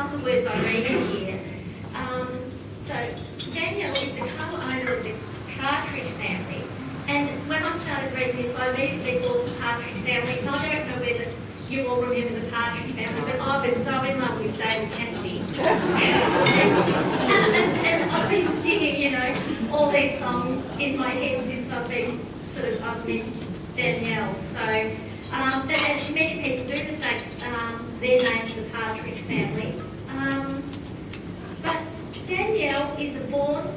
some of the words I read in here. So Danielle is the co-owner of the Cartridge family, and when I started reading this, I immediately thought the Partridge family, and I don't know whether you all remember the Partridge family, but I was so in love with David Cassidy. and I've been singing, you know, all these songs in my head since I've met Danielle. So, but as many people do mistake their name for the Partridge family. But Danielle is a born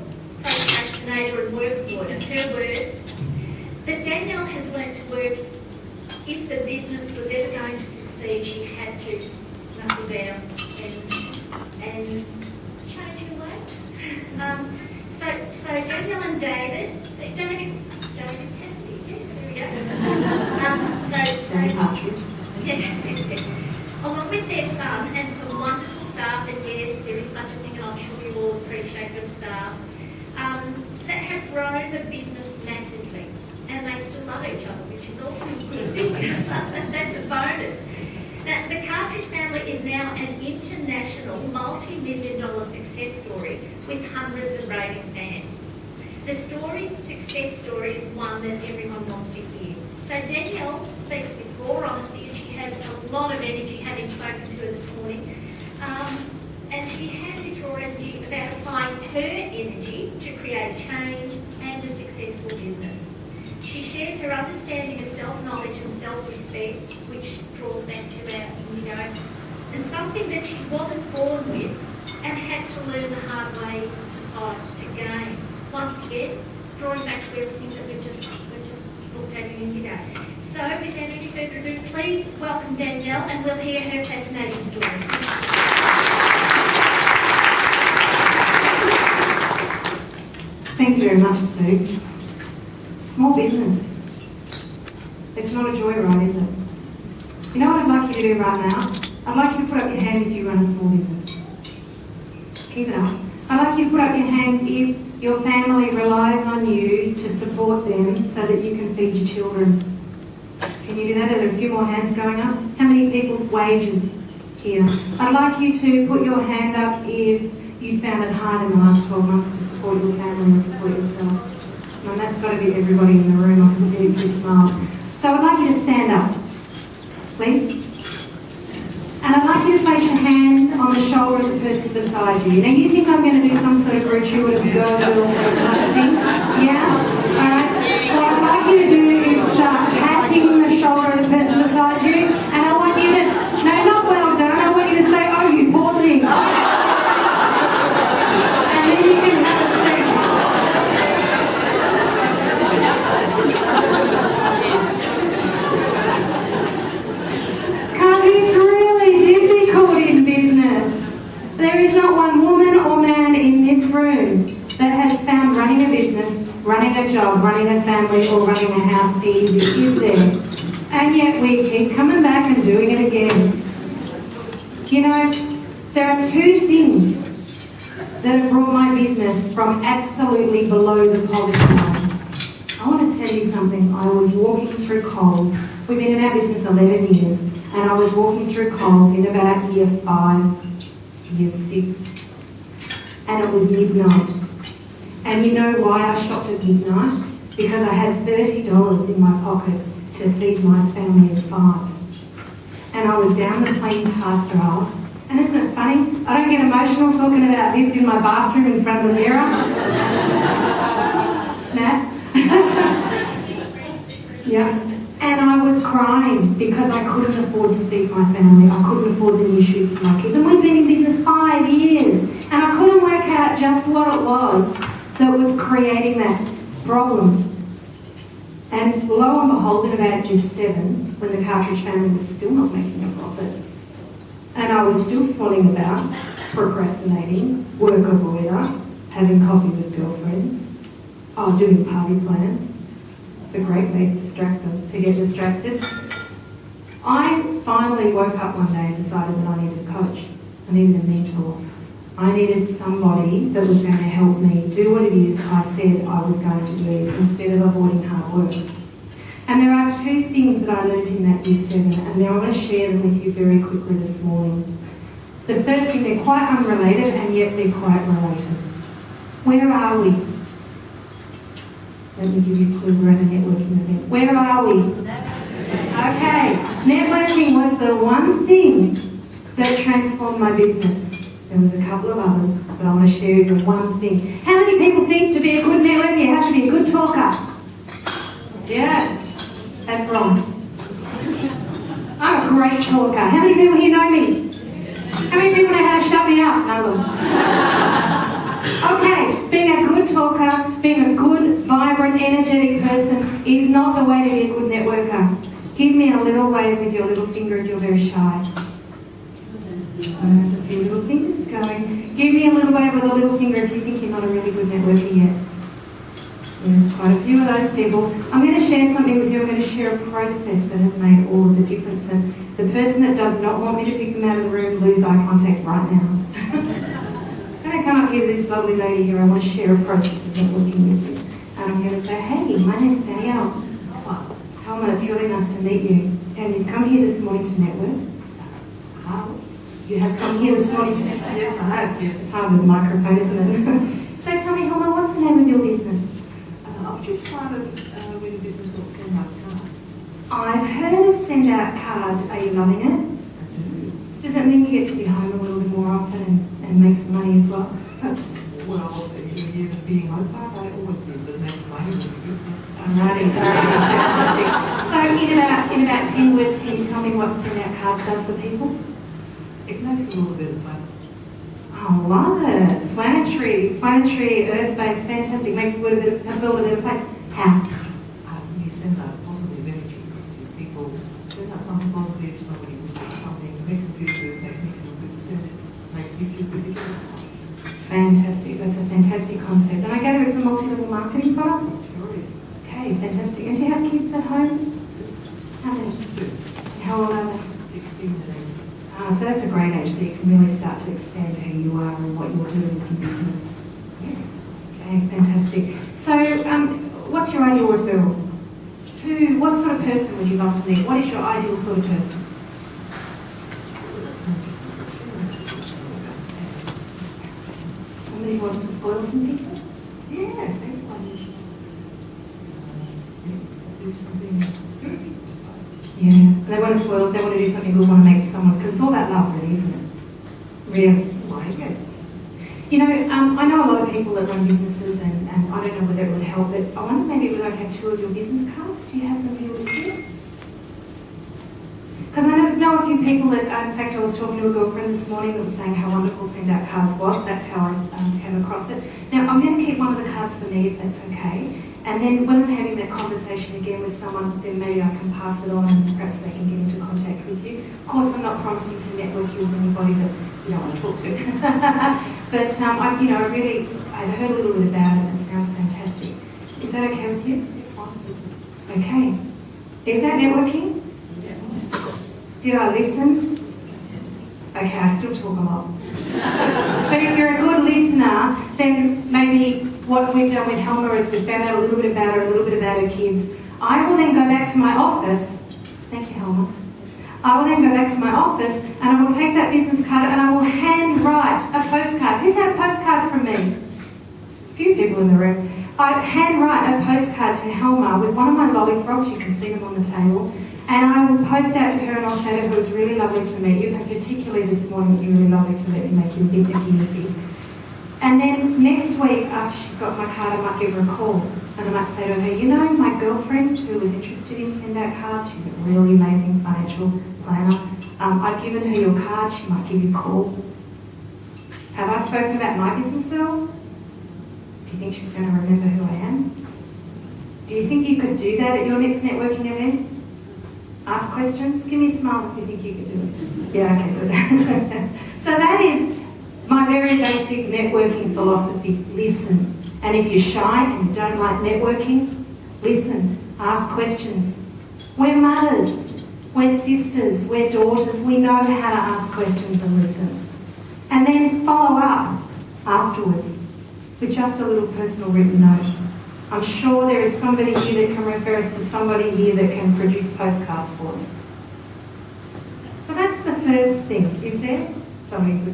procrastinator and workaholic, her words. But Danielle has learnt to work. If the business was ever going to succeed, she had to knuckle down and change her ways. So Danielle and David, David Cassidy, yes, there we go. Yeah, along with their son and some wonderful staff, and yes, there is such a thing, and I'm sure you all appreciate your staff, that have grown the business massively. And they still love each other, which is also a good thing. That's a bonus. Now, the Cartridge family is now an international multi-million-dollar success story with hundreds of raving fans. The success story is one that everyone wants to hear. So Danielle speaks with raw honesty, and she has a lot of energy, having spoken to her this morning. And she has this raw energy about applying her energy to create change and a successful business. She shares her understanding of self-knowledge and self-respect, which draws back to our indigo, and something that she wasn't born with and had to learn the hard way to fight to gain. Once again, drawing back to everything that we've just looked at in indigo. So, without any further ado, please welcome Danielle, and we'll hear her fascinating story. Thank you very much, Sue. Small business. It's not a joyride, is it? You know what I'd like you to do right now? I'd like you to put up your hand if you run a small business. Keep it up. I'd like you to put up your hand if your family relies on you to support them so that you can feed your children. Can you do that? Are there a few more hands going up? How many people's wages here? I'd like you to put your hand up if you found it hard in the last 12 months to support your family and support yourself. And that's got to be everybody in the room. I can see a few smiles. So I'd like you to stand up, please. And I'd like you to place your hand on the shoulder of the person beside you. Now, you think I'm going to do some sort of gratuitous girl kind of thing? Yeah? All right. What I'd like you to do is start patting the shoulder of the person beside you. And I want you to, no, not well done. I want you to say, oh, you poor thing. And then you can have a seat. Because it's really difficult in business. There is not one woman or man in this room that has found running a business, running a job, running a family, or running a house easy, is there? And yet we keep coming back and doing it again. You know, there are two things that have brought my business from absolutely below the poverty line. I want to tell you something. I was walking through Coles. We've been in our business 11 years, and I was walking through Coles in about year 5, year 6, and it was midnight. And you know why I shopped at midnight? Because I had $30 in my pocket to feed my family of 5. And I was down the Plain Pasture aisle. And isn't it funny? I don't get emotional talking about this in my bathroom in front of the mirror. Snap. Yeah. And I was crying because I couldn't afford to feed my family. I couldn't afford the new shoes for my kids. And we've been in business 5 years. And I couldn't work out just what it was that was creating that problem. And lo and behold, in about year 7, when the Cartridge family was still not making a profit, and I was still swanning about, procrastinating, work avoider, having coffee with girlfriends, doing party plan. It's a great way to get distracted. I finally woke up one day and decided that I needed a coach. I needed a mentor. I needed somebody that was going to help me do what it is I said I was going to do instead of avoiding hard work. And there are 2 things that I learned in that year 7, and now I want to share them with you very quickly this morning. The first thing, they're quite unrelated and yet they're quite related. Where are we? Let me give you a clue, we're at a networking event. Where are we? Okay, networking was the one thing that transformed my business. There was a couple of others, but I want to share the one thing. How many people think to be a good networker you have to be a good talker? Yeah, that's wrong. I'm a great talker. How many people here know me? How many people know how to shut me up? None of them. Okay, being a good talker, being a good, vibrant, energetic person is not the way to be a good networker. Give me a little wave with your little finger if you're very shy. There's a few little fingers going. Give me a little wave with a little finger if you think you're not a really good networker yet. There's quite a few of those people. I'm going to share something with you. I'm going to share a process that has made all of the difference. And the person that does not want me to pick them out of the room, lose eye contact right now. I'm going to come up here to this lovely lady here. I want to share a process of networking with you. And I'm going to say, hey, my name's Danielle. Helma, it's really nice to meet you. And you've come here this morning to network. You have come here this morning to network. Yes, I have. It's hard with the microphone, isn't it? So tell me, Helma, what's the name of your business? I've just started with a business called Send Out Cards. I've heard of Send Out Cards. Are you loving it? I do. Does that mean you get to be home a little bit more often and make some money as well? Well, even being home, I always did, but making money would be good. Alrighty, fantastic. So in about 10 words, can you tell me what Send Out Cards does for people? It makes a little bit of money. I love it. Planetary, earth-based, fantastic. Makes the world a better place. How? You send out positive energy to people. Send out something positive, somebody will say something, makes them feel good, makes me feel good, send it, makes you feel good. Fantastic. That's a fantastic concept. And I gather it's a multi-level marketing product? Sure is. Okay, fantastic. And do you have kids at home? How many? How old are they? 16 and 18. So that's a great age, so you can really start to expand who you are and what you're doing with your business. Yes. Okay, fantastic. So, what's your ideal referral? What sort of person would you love to meet? What is your ideal sort of person? Somebody who wants to spoil some people? Yeah, everyone should do something good, I suppose. Yeah, they want to spoil, they want to do something good, want to make someone, because it's all about love, really, isn't it? Really. Why, yeah. You know, I know a lot of people that run businesses, and I don't know whether it would help, but I wonder maybe we don't have 2 of your business cards. Do you have them here with you? Because I know a few people that, in fact, I was talking to a girlfriend this morning that was saying how wonderful Send Out Cards was. That's how I came across it. Now, I'm going to keep one of the cards for me, if that's okay. And then when I'm having that conversation again with someone, then maybe I can pass it on and perhaps they can get into contact with you. Of course, I'm not promising to network you with anybody that you don't want to talk to. But, I've heard a little bit about it and it sounds fantastic. Is that okay with you? Okay. Is that networking? Did I listen? Okay, I still talk a lot. But if you're a good listener, then maybe what we've done with Helma is we've found out a little bit about her, a little bit about her kids. I will then go back to my office. Thank you, Helma. I will then go back to my office and I will take that business card and I will hand write a postcard. Who's had a postcard from me? A few people in the room. I hand write a postcard to Helma with one of my lolly frogs. You can see them on the table. And I will post out to her and I'll say to her, it was really lovely to meet you, and particularly this morning, it was really lovely to let me make you a big guinea pig. And then next week, after she's got my card, I might give her a call. And I might say to her, you know, my girlfriend who was interested in Send Out Cards, she's a really amazing financial planner. I've given her your card, she might give you a call. Have I spoken about my business at all? Do you think she's going to remember who I am? Do you think you could do that at your next networking event? Ask questions? Give me a smile if you think you could do it. Yeah, okay, good. So that is my very basic networking philosophy. Listen. And if you're shy and you don't like networking, listen. Ask questions. We're mothers. We're sisters. We're daughters. We know how to ask questions and listen. And then follow up afterwards with just a little personal written note. I'm sure there is somebody here that can refer us to somebody here that can produce postcards for us. So that's the first thing, is there? somebody put their